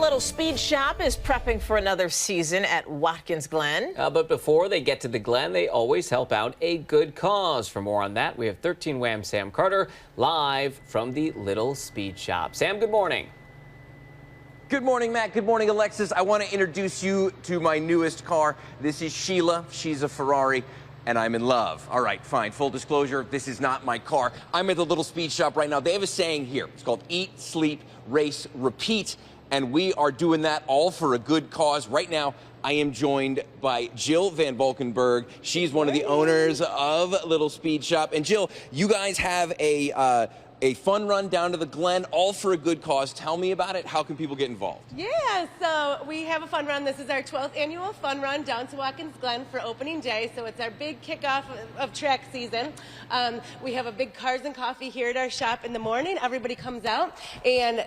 Little Speed Shop is prepping for another season at Watkins Glen. But before they get to the Glen, they always help out a good cause. For more on that, we have 13 Wham Sam Carter live from the Little Speed Shop. Sam, good morning. Good morning, Matt. Good morning, Alexis. I want to introduce you to my newest car. This is Sheila. She's a Ferrari, and I'm in love. All right, fine. Full disclosure, this is not my car. I'm at the Little Speed Shop right now. They have a saying here. It's called Eat, Sleep, Race, Repeat. And we are doing that all for a good cause. Right now, I am joined by Jill Van Valkenburg. She's one of the owners of Little Speed Shop. And Jill, you guys have a fun run down to the Glen, all for a good cause. Tell me about it. How can people get involved? Yeah, so we have a fun run. This is our 12th annual fun run down to Watkins Glen for opening day. So it's our big kickoff of track season. We have a big cars and coffee here at our shop in the morning. Everybody comes out, and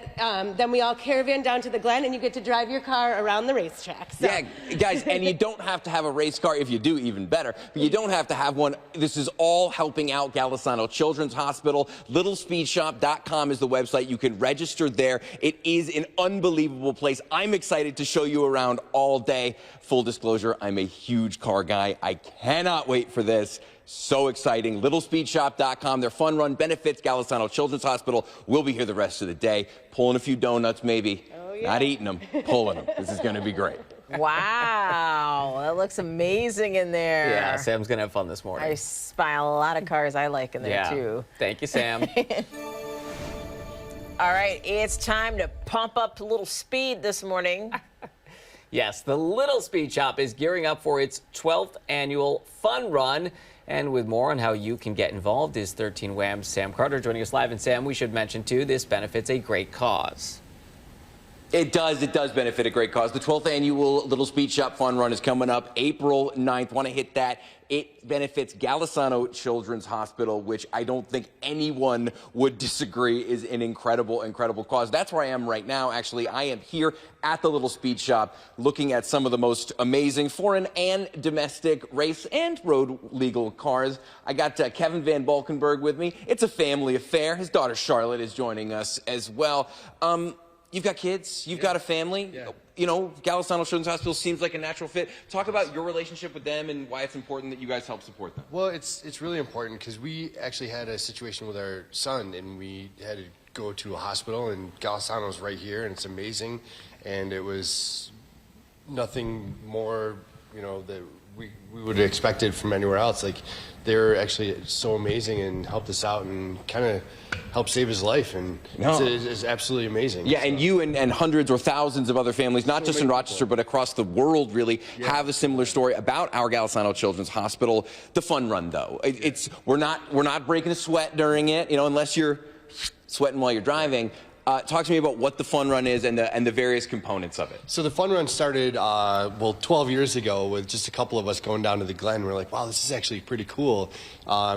then we all caravan down to the Glen, and you get to drive your car around the racetrack. So. Yeah, guys, and you don't have to have a race car. If you do, even better. But you don't have to have one. This is all helping out Golisano Children's Hospital. LittleSpeedShop.com is the website. You can register there. It is an unbelievable place. I'm excited to show you around all day. Full disclosure, I'm a huge car guy. I cannot wait for this. So exciting. LittleSpeedShop.com. Their fun run benefits Golisano Children's Hospital. We'll be here the rest of the day, pulling a few donuts maybe. Oh, yeah. Not eating them, pulling them. This is going to be great. Wow, that looks amazing in there. Yeah, Sam's going to have fun this morning. I spy a lot of cars I like in there, too. Thank you, Sam. All right, it's time to pump up a little speed this morning. Yes, the Little Speed Shop is gearing up for its 12th annual fun run. And with more on how you can get involved is 13 Wham's Sam Carter joining us live. And Sam, we should mention, too, this benefits a great cause. It does benefit a great cause. The 12th annual Little Speed Shop Fun Run is coming up April 9th. Want to hit that. It benefits Golisano Children's Hospital, which I don't think anyone would disagree is an incredible, incredible cause. That's where I am right now. Actually, I am here at the Little Speed Shop looking at some of the most amazing foreign and domestic race and road legal cars. I got Kevin Van Valkenburg with me. It's a family affair. His daughter Charlotte is joining us as well. You've got kids, you've got a family. Yeah. You know, Golisano Children's Hospital seems like a natural fit. Talk about your relationship with them and why it's important that you guys help support them. Well, it's really important because we actually had a situation with our son, and we had to go to a hospital, and Golisano's right here, and it's amazing. And it was nothing more, you know, that we would have expected from anywhere else. Like, they're actually so amazing and helped us out and kind of helped save his life, and it's absolutely amazing. Yeah, so. And you and hundreds or thousands of other families, not just in Rochester, but across the world, really, have a similar story about our Golisano Children's Hospital. The fun run, though, we're not breaking a sweat during it, you know, unless you're sweating while you're driving. Talk to me about what the fun run is and the various components of it. So the fun run started, well, 12 years ago with just a couple of us going down to the Glen. We're like, wow, this is actually pretty cool.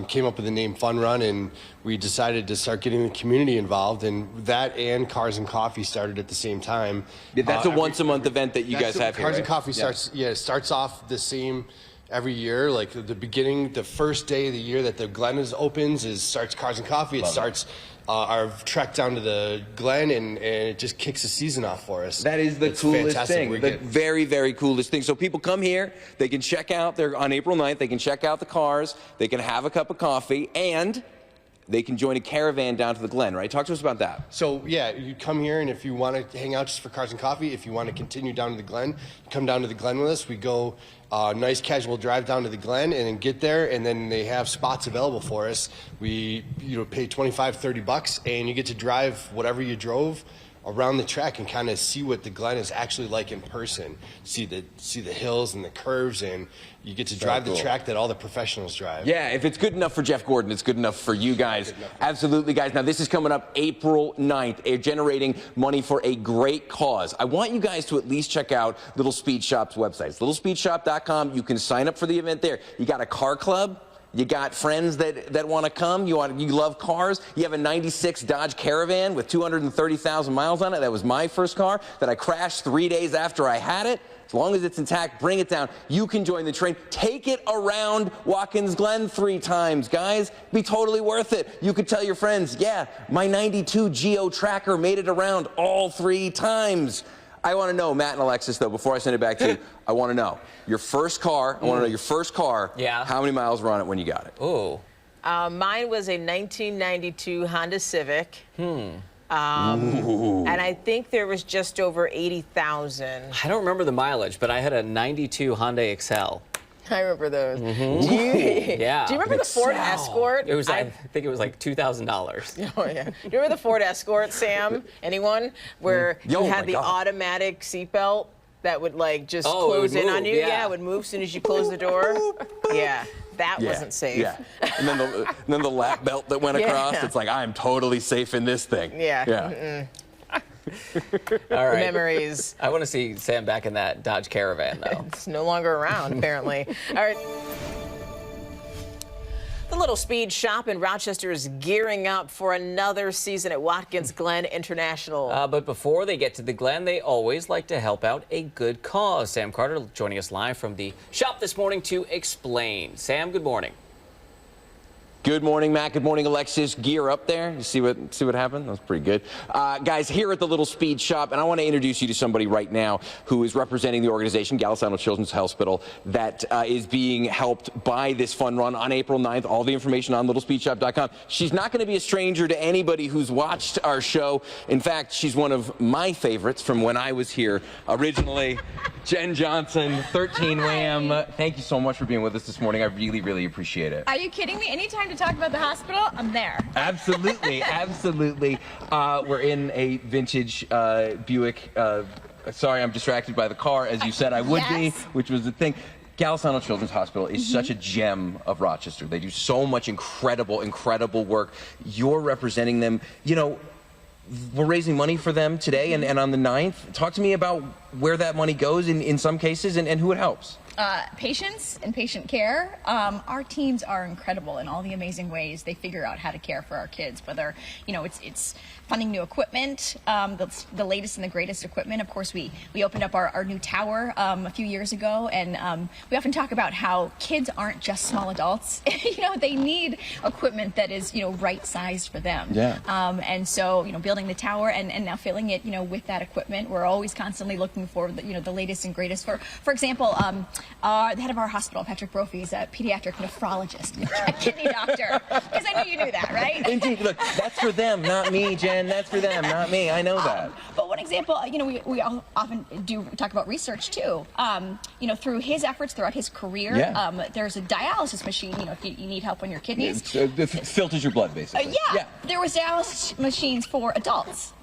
Came up with the name Fun Run, and we decided to start getting the community involved. And that and Cars and Coffee started at the same time. Yeah, that's a once-a-month event that you guys have here, Cars and Coffee starts off the same every year. Like the beginning, the first day of the year that the Glen opens starts Cars and Coffee. It starts our trek down to the Glen, and it just kicks the season off for us. That is the coolest thing. The very, very coolest thing. So people come here, they can check out, they're on April 9th, they can check out the cars, they can have a cup of coffee, and they can join a caravan down to the Glen, right? Talk to us about that. So, yeah, you come here, and if you want to hang out just for Cars and Coffee, if you want to continue down to the Glen, you come down to the Glen with us. We go nice casual drive down to the Glen and then get there, and then they have spots available for us. We pay $25-30, and you get to drive whatever you drove around the track and kind of see what the Glen is actually like in person. See the hills and the curves, and you get to drive the track that all the professionals drive. Yeah, if it's good enough for Jeff Gordon, it's good enough for you guys. Absolutely, guys. Now, this is coming up April 9th, generating money for a great cause. I want you guys to at least check out Little Speed Shop's website. LittleSpeedShop.com. You can sign up for the event there. You got a car club? You got friends that want to come. You love cars. You have a '96 Dodge Caravan with 230,000 miles on it. That was my first car that I crashed 3 days after I had it. As long as it's intact, bring it down. You can join the train. Take it around Watkins Glen 3 times, guys. Be totally worth it. You could tell your friends, yeah, my '92 Geo Tracker made it around all 3 times. I want to know, Matt and Alexis, though, before I send it back to you, I want to know your first car. I want to know your first car. Yeah. How many miles were on it when you got it? Ooh. Mine was a 1992 Honda Civic. And I think there was just over 80,000. I don't remember the mileage, but I had a 92 Honda Excel. I remember those. Yeah. Do you remember the Ford Escort? It was, I think it was like $2,000. Oh, yeah. Do you remember the Ford Escort, Sam? Anyone? Where you Oh, had my the God. automatic seatbelt that would, like, just Oh, it close would in on move, you? yeah. It would move as soon as you close the door. Yeah. That Yeah, wasn't safe. Yeah. And then the lap belt that went Yeah. across. It's like, I'm totally safe in this thing. Yeah. Yeah. All right. Memories. I want to see Sam back in that Dodge Caravan, though. It's no longer around, apparently. All right. The Little Speed Shop in Rochester is gearing up for another season at Watkins Glen International. But before they get to the Glen, they always like to help out a good cause. Sam Carter joining us live from the shop this morning to explain. Sam, good morning. Good morning, Matt. Good morning, Alexis. Gear up there. You see what happened? That was pretty good. Guys, here at the Little Speed Shop, and I want to introduce you to somebody right now who is representing the organization, Gallisano Children's Hospital, that is being helped by this fun run on April 9th. All the information on littlespeedshop.com. She's not going to be a stranger to anybody who's watched our show. In fact, she's one of my favorites from when I was here originally. Jen Johnson, 13 Wham. Thank you so much for being with us this morning. I really, really appreciate it. Are you kidding me? Anytime to talk about the hospital, I'm there. Absolutely, absolutely. We're in a vintage Buick. Sorry, I'm distracted by the car, as you said I would be, Yes. which was the thing. Gallisano Children's Hospital is such a gem of Rochester. They do so much incredible, incredible work. You're representing them. You know, we're raising money for them today and on the 9th. Talk to me about where that money goes in some cases and who it helps. Patients and patient care. Our teams are incredible in all the amazing ways they figure out how to care for our kids, whether, it's funding new equipment, the latest and the greatest equipment. Of course, we opened up our new tower a few years ago, and we often talk about how kids aren't just small adults. They need equipment that is, right-sized for them. Yeah. And so, building the tower and now filling it, with that equipment. We're always constantly looking for, the latest and greatest. For example, the head of our hospital, Patrick Brophy, is a pediatric nephrologist, a kidney doctor. Because I knew you knew that, right? Indeed. Look, that's for them, not me, Jen. That's for them, not me. I know that. But one example, we often do talk about research too. Through his efforts throughout his career, Yeah. there's a dialysis machine. If you need help on your kidneys. It filters your blood, basically. Yeah, there was dialysis machines for adults.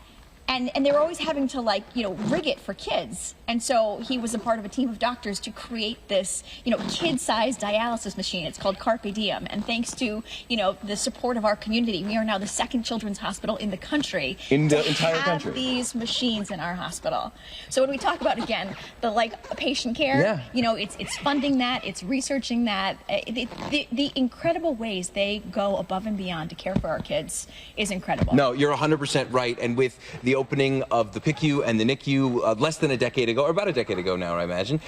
And they were always having to rig it for kids. And so he was a part of a team of doctors to create this, kid-sized dialysis machine. It's called Carpe Diem. And thanks to, the support of our community, we are now the second children's hospital in the country. In the entire country. These machines in our hospital. So when we talk about, again, the patient care, it's funding that, it's researching that. The incredible ways they go above and beyond to care for our kids is incredible. No, you're 100% right. And with the opening of the PICU and the NICU less than a decade ago, or about a decade ago now, I imagine,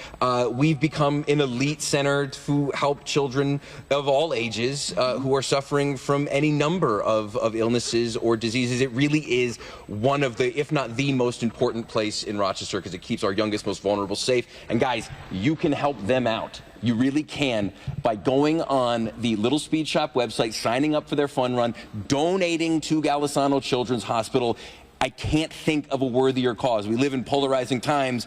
we've become an elite center to help children of all ages who are suffering from any number of illnesses or diseases. It really is one of the, if not the most important place in Rochester because it keeps our youngest, most vulnerable safe. And guys, you can help them out. You really can by going on the Little Speed Shop website, signing up for their fun run, donating to Gallisano Children's Hospital. I can't think of a worthier cause. We live in polarizing times,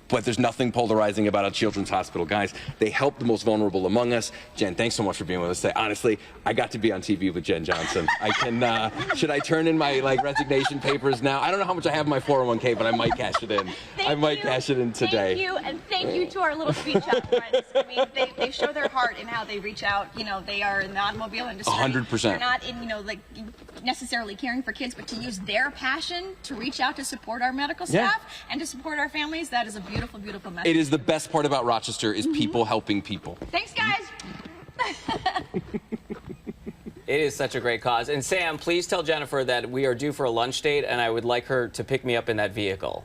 but there's nothing polarizing about a children's hospital. Guys, they help the most vulnerable among us. Jen, thanks so much for being with us today. Honestly, I got to be on TV with Jen Johnson. I can, should I turn in my resignation papers now? I don't know how much I have in my 401k, but I might cash it in. I might cash it in today. Thank you, and thank you to our Little Speed Shop friends. I mean, they show their heart in how they reach out. They are in the automobile industry. 100%. They're not in, necessarily caring for kids, but to use their passion to reach out to support our medical staff and to support our families, that is a beautiful, beautiful message. It is the best part about Rochester is people helping people. Thanks, guys. It is such a great cause. And Sam, please tell Jennifer that we are due for a lunch date, and I would like her to pick me up in that vehicle.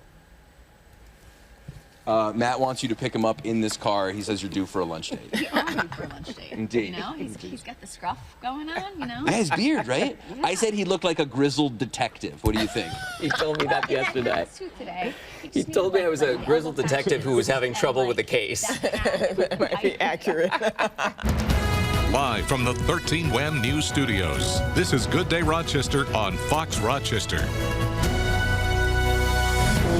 Matt wants you to pick him up in this car. He says you're due for a lunch date. We are due for a lunch date. Indeed. You know, he's got the scruff going on, you know. His beard, right? Yeah. I said he looked like a grizzled detective. What do you think? He told me that yesterday. Today. He told me I was a grizzled detective who was having trouble with the case. That might be accurate. Live from the 13 Wham News Studios, this is Good Day Rochester on Fox Rochester.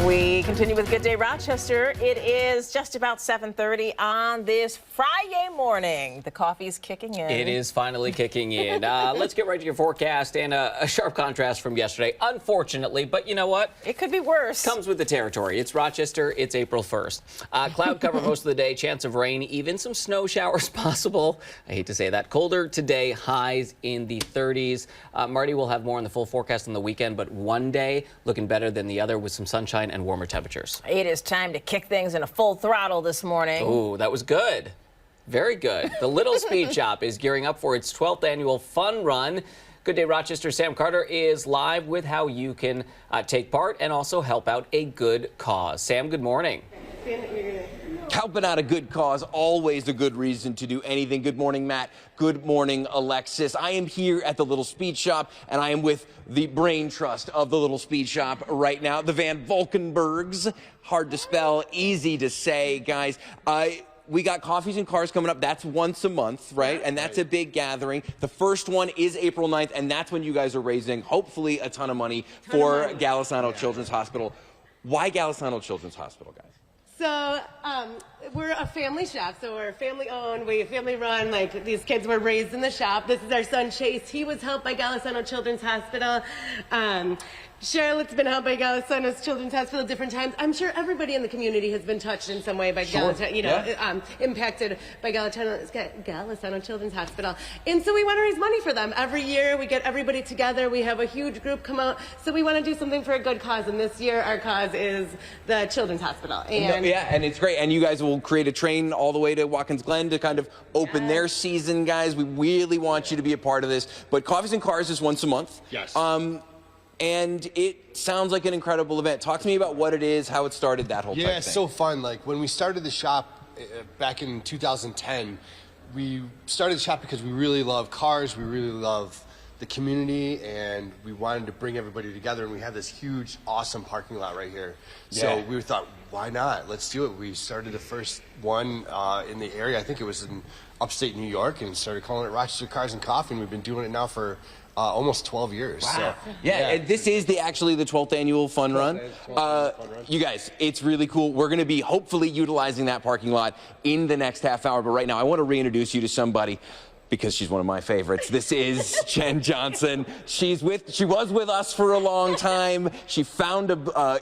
We continue with Good Day Rochester. It is just about 7:30 on this Friday morning. The coffee's kicking in. It is finally kicking in. Let's get right to your forecast and a sharp contrast from yesterday, unfortunately. But you know what? It could be worse. Comes with the territory. It's Rochester. It's April 1st. Cloud cover most of the day. Chance of rain, even some snow showers possible. I hate to say that. Colder today. Highs in the 30s. Marty will have more on the full forecast on the weekend, but one day looking better than the other with some sunshine and warmer temperatures. It is time to kick things in a full throttle this morning. Ooh, that was good. Very good. The Little Speed Shop is gearing up for its 12th annual fun run. Good Day Rochester, Sam Carter is live with how you can take part and also help out a good cause. Sam, good morning. Helping out a good cause, always a good reason to do anything. Good morning, Matt. Good morning, Alexis. I am here at the Little Speed Shop, and I am with the brain trust of the Little Speed Shop right now, the Van Valkenburgs. Hard to spell, easy to say, guys. We got Coffees and Cars coming up. That's once a month, right? And that's a big gathering. The first one is April 9th, and that's when you guys are raising, hopefully, a ton of money for Golisano Children's Hospital. Why Golisano Children's Hospital, guys? So we're a family shop, so we're family owned, we family run. Like, these kids were raised in the shop. This is our son Chase. He was helped by Golisano Children's Hospital. Charlotte's been helped by Golisano Children's Hospital different times. I'm sure everybody in the community has been touched in some way by Golisano, impacted by Golisano Children's Hospital. And so we want to raise money for them. Every year we get everybody together. We have a huge group come out. So we want to do something for a good cause. And this year our cause is the Children's Hospital. And yeah, and it's great. And you guys will create a train all the way to Watkins Glen to kind of open their season, guys. We really want you to be a part of this. But Coffees and Cars is once a month. Yes. And it sounds like an incredible event. Talk to me about what it is, how it started, that whole type Yeah, thing. it's so fun. Like, when we started the shop back in 2010, we started the shop because we really love cars, we really love the community, and we wanted to bring everybody together, and we had this huge, awesome parking lot right here. So we thought, why not? Let's do it. We started the first one in the area. I think it was in upstate New York, and started calling it Rochester Cars and Coffee, and we've been doing it now for almost 12 years. Wow. So, Yeah, and this is actually the 12th annual fun run. You guys, it's really cool. We're going to be hopefully utilizing that parking lot in the next half hour. But right now, I want to reintroduce you to somebody, because she's one of my favorites. This is Jen Johnson. She was with us for a long time. She found,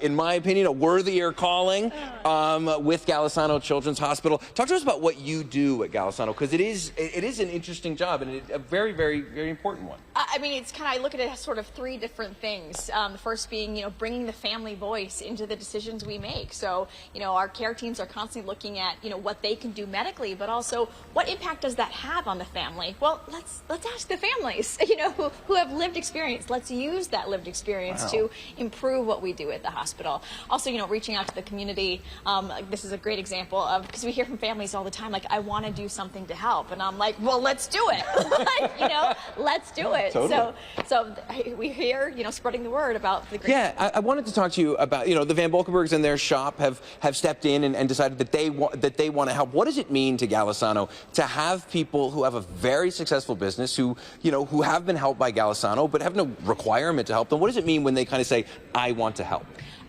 in my opinion, a worthier calling with Golisano Children's Hospital. Talk to us about what you do at Golisano, because it is an interesting job and a very, very, very important one. I mean, it's kind of, I look at it as sort of three different things. The first being, bringing the family voice into the decisions we make. So, our care teams are constantly looking at, what they can do medically, but also what impact does that have on the family? Well, let's ask the families, who have lived experience. Let's use that lived experience to improve what we do at the hospital. Also, reaching out to the community. This is a great example of, because we hear from families all the time, like, I want to do something to help, and I'm like, well, let's do it. Let's do it. Totally. So we hear, spreading the word about the great. Yeah, I wanted to talk to you about, the Van Valkenburgs and their shop have stepped in and decided that they want to help. What does it mean to Golisano to have people who have a very successful business who have been helped by Golisano but have no requirement to help them? What does it mean when they kind of say, I want to help?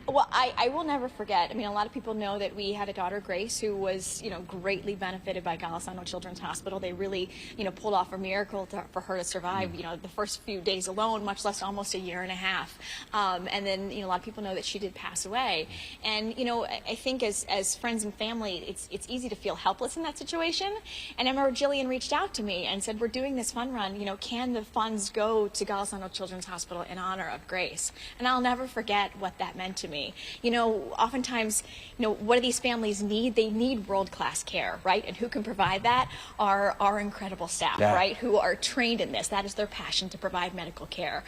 Well, I will never forget. I mean, a lot of people know that we had a daughter, Grace, who was, greatly benefited by Golisano Children's Hospital. They really, pulled off a miracle for her to survive, the first few days alone, much less almost a year and a half. And then, a lot of people know that she did pass away. And, I think as friends and family, it's easy to feel helpless in that situation. And I remember Jillian reached out to me and said, we're doing this fun run, can the funds go to Golisano Children's Hospital in honor of Grace? And I'll never forget what that meant to me. me. You know, oftentimes, you know, what do these families need? They need world-class care, right? And who can provide that are our incredible staff, right? Who are trained in this. That is their passion, to provide medical care.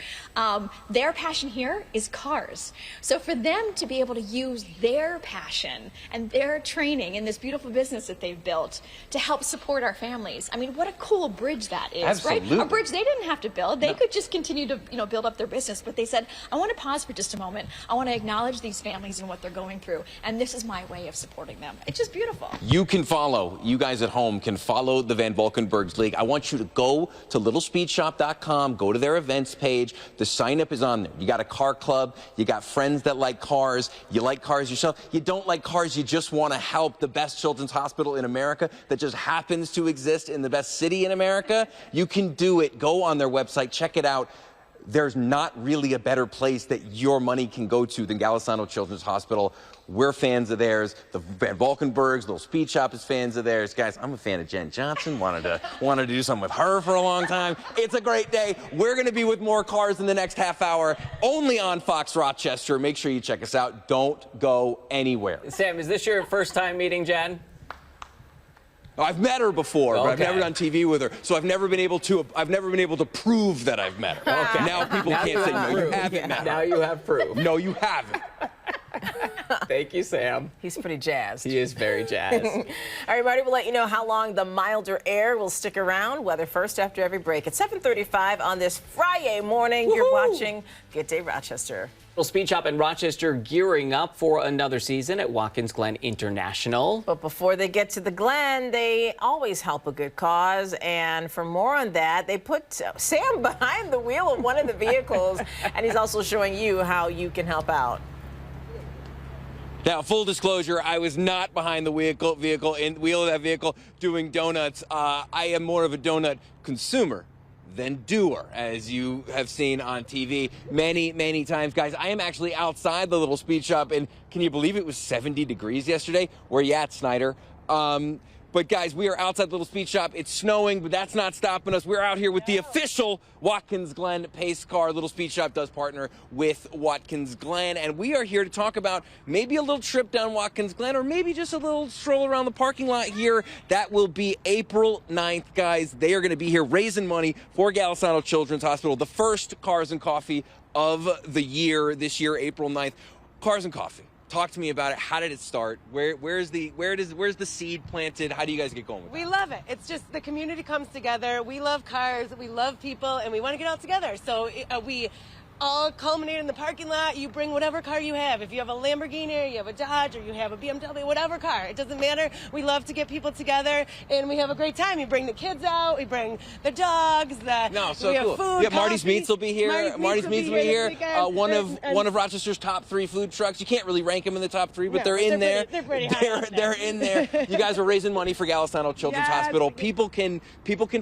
Their passion here is cars. So for them to be able to use their passion and their training in this beautiful business that they've built to help support our families, I mean, what a cool bridge that is, Absolutely. right? A bridge they didn't have to build. They could just continue to, you know, build up their business, but they said, I want to pause for just a moment. I want to acknowledge these families and what they're going through, and this is my way of supporting them. It's just beautiful. You can follow, you guys at home can follow the Van Valkenburgs League. I want you to go to littlespeedshop.com, go to their events page. The sign up is on there. You got a car club, you got friends that like cars, you like cars yourself, you don't like cars, you just want to help the best children's hospital in America that just happens to exist in the best city in America. You can do it. Go on their website, check it out. There's not really a better place that your money can go to than Golisano Children's Hospital. We're fans of theirs. The Van Valkenburgs, Little Speed Shop is fans of theirs. Guys, I'm a fan of Jen Johnson. Wanted to do something with her for a long time. It's a great day. We're going to be with more cars in the next half hour, only on Fox Rochester. Make sure you check us out. Don't go anywhere. Sam, is this your first time meeting Jen? I've met her before, but I've Okay. never done TV with her, so I've never been able to prove that I've met her. Okay. Now people can't say no, you haven't met her. Now you have proof. No, you haven't. Thank you, Sam. He's pretty jazzed. He is very jazzed. All right, Marty, we'll let you know how long the milder air will stick around. Weather first after every break at 7:35 on this Friday morning. You're watching Good Day Rochester. Little Speed Shop in Rochester gearing up for another season at Watkins Glen International. But before they get to the Glen, they always help a good cause. And for more on that, they put Sam behind the wheel of one of the vehicles, and he's also showing you how you can help out. Now, full disclosure, I was not behind the wheel of that vehicle doing donuts. I am more of a donut consumer than doer, as you have seen on TV many, many times. Guys, I am actually outside the Little Speed Shop, and can you believe it was 70 degrees yesterday? Where you at, Snyder? But guys, we are outside the Little Speed Shop. It's snowing, but that's not stopping us. We're out here with the official Watkins Glen pace car. Little Speed Shop does partner with Watkins Glen, and we are here to talk about maybe a little trip down Watkins Glen, or maybe just a little stroll around the parking lot here. That will be April 9th, guys. They are going to be here raising money for Golisano Children's Hospital, the first Cars and Coffee of the year, this year, April 9th. Cars and Coffee. Talk to me about it. How did it start? Where's the seed planted? How do you guys get going with We that? love it. It's just the community comes together. We love cars. We love people, and we want to get all together. So we all culminate in the parking lot. You bring whatever car you have. If you have a Lamborghini, or you have a Dodge, or you have a BMW, whatever car, it doesn't matter. We love to get people together, and we have a great time. You bring the kids out. We bring the dogs. No, so we have cool. food, Yeah, Marty's coffee. Meats will be here. Marty's Meats will be here. this weekend. One And- of Rochester's top 3 food trucks. You can't really rank them in the top 3, but No, they're in there. they're pretty high up there. They're in there. You guys are raising money for Golisano Children's Yes. Hospital. People can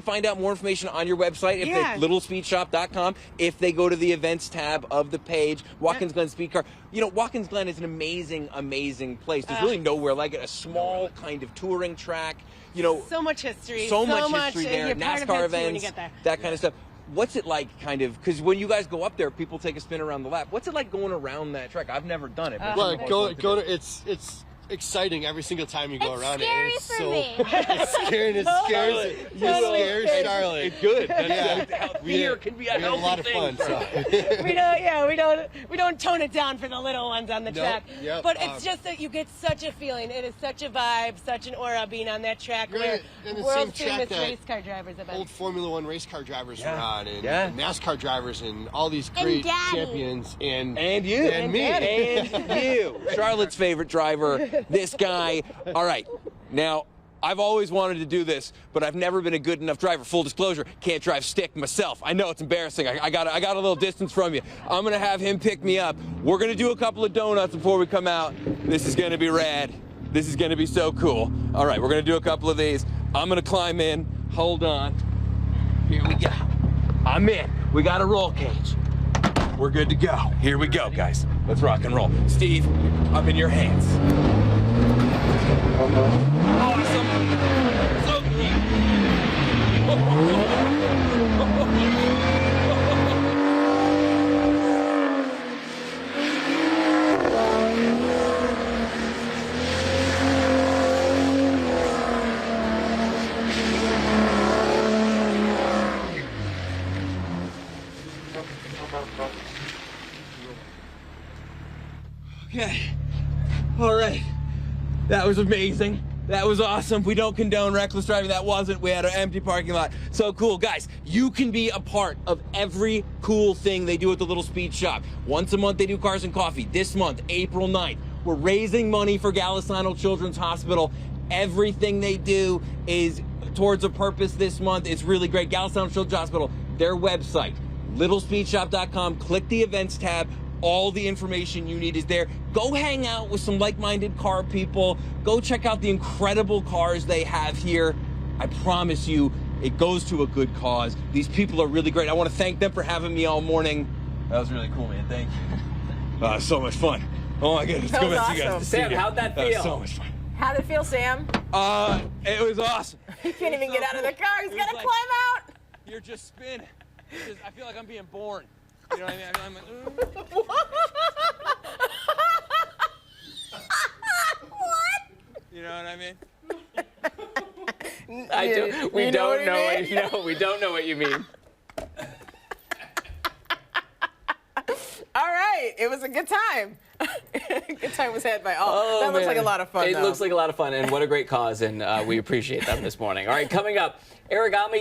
find out more information on your website if Yes. they littlespeedshop.com. If they go to the events tab of the page, Watkins Glen Speed Car. You know, Watkins Glen is an amazing, amazing place. There's really nowhere like it. A small kind of touring track. You know, So much history. so much history and there. you're part of NASCAR history when you events, get there. that kind of stuff. What's it like, kind of, because when you guys go up there, people take a spin around the lap. What's it like going around that track? I've never done it. but Well, people go like to it's exciting every single time you go around it. And it's for so me. it's scary and it scares you scare Charlotte. It's good. Yeah. Fear can be a we had a lot of healthy fun. thing. So. we don't tone it down for the little ones on the Nope, track. yep, But it's just that you get such a feeling. It is such a vibe, such an aura being on that track Right, where and the world same famous track that race car drivers have been. Old Formula One race car drivers were Yeah. on, and Yeah. NASCAR drivers, and all these great Daddy. champions, and And you. and me. And you. Charlotte's favorite driver, this guy. All right. Now, I've always wanted to do this, but I've never been a good enough driver. Full disclosure, can't drive stick myself. I know it's embarrassing. I got a little distance from you. I'm going to have him pick me up. We're going to do a couple of donuts before we come out. This is going to be rad. This is going to be so cool. All right, we're going to do a couple of these. I'm going to climb in. Hold on. Here we go. I'm in. We got a roll cage. We're good to go. Here we go, guys. Let's rock and roll. Steve, I'm in your hands. Awesome. So That was amazing. That was awesome. We don't condone reckless driving. That wasn't. We had an empty parking lot. So cool. Guys, you can be a part of every cool thing they do at the Little Speed Shop. Once a month, they do cars and coffee. This month, April 9th, we're raising money for Golisano Children's Hospital. Everything they do is towards a purpose this month. It's really great. Golisano Children's Hospital, their website, littlespeedshop.com. Click the events tab. All the information you need is there. Go hang out with some like-minded car people. Go check out the incredible cars they have here. I promise you, it goes to a good cause. These people are really great. I want to thank them for having me all morning. That was really cool, man. Thank you. So much fun. Oh my goodness. That was awesome. Sam, how'd that feel? Was so much fun. How'd it feel, Sam? It was awesome. He can't even get out of the car. He's got to climb out. You're just spinning. I feel like I'm being born. You know what I mean? I'm like, What? you know what I mean? We don't know what you mean. All right. It was a good time. Good time was had by all. Oh, that looks man. like a lot of fun, It though. looks like a lot of fun, and what a great cause, and we appreciate them this morning. All right, coming up, origami.